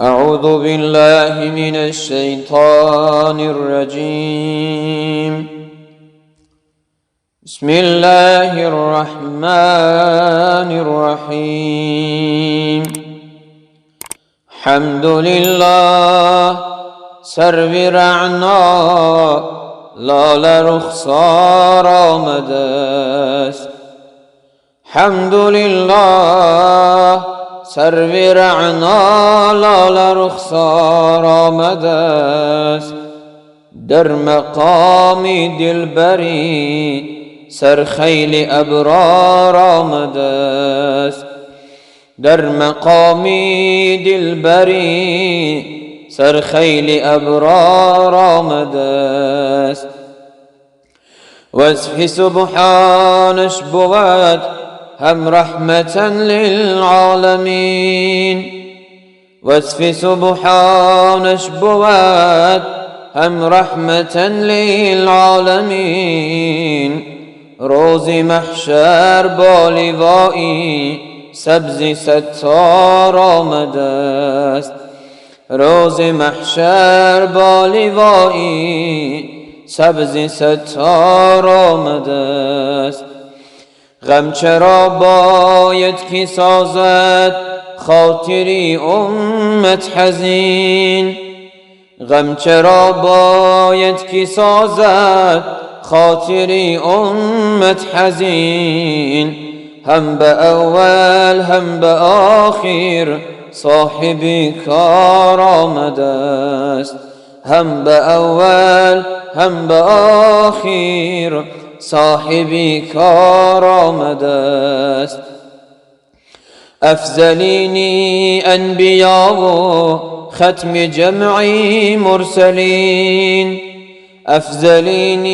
أعوذ بالله من الشيطان الرجيم. بسم الله الرحمن الرحيم. حمد لله سرور رعنا لال رخسار آمده است. حمد لله سرور رعنا لال رخسار آمده است. در مقام دلبری سرخیل ابرار آمده است. در مقام دلبری سرخیل ابرار آمده است. وصف سبحانش بود هم رحمتا للعالمین. وصف سبحانش بود هم رحمتا للعالمین. روز محشر با لوایی سبز ستار آمده است. روز محشر با لوایی سبز ستار آمده است. غم چرا باید که سازد خاطری امت حزین. غم چرا باید که سازد خاطری امت حزین. هم به اول هم به آخر صاحب کار آمده است. هم به اول هم به آخر صاحب کار آمده است. افضلین انبیا و ختم جمع مرسلین. افضلین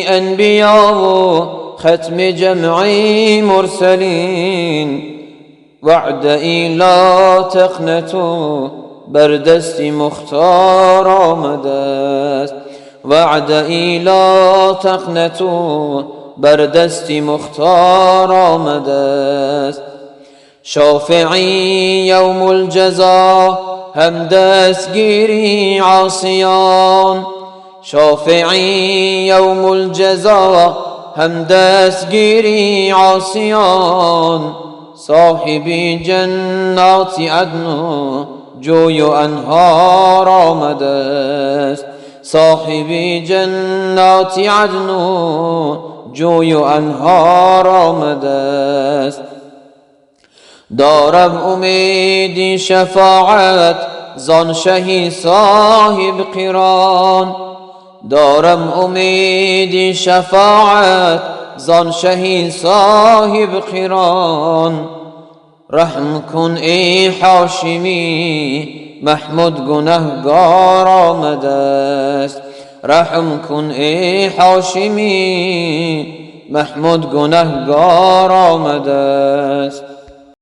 انبیا و ختم جمع مرسلین. وعد لا تقنطوا بر دست مختار آمده است. وعد لا تقنطوا بر دست مختار آمده است. شافعی یوم الجزا هم دستگیری عاصیان. شافعی یوم الجزا هم دستگیری عاصیان. صاحب جنات عدن جوی و انهار آمده است. صاحب جنات عدن جوی و انهار آمده است. دارم امید شفاعت زان شهی صاحب قران. دارم امید شفاعت زان شهی صاحب قران. رحم کن ای حاشمی محمود گنهگار آمده است. رحم کن ای حاشمی محمود گنهگار آمده است.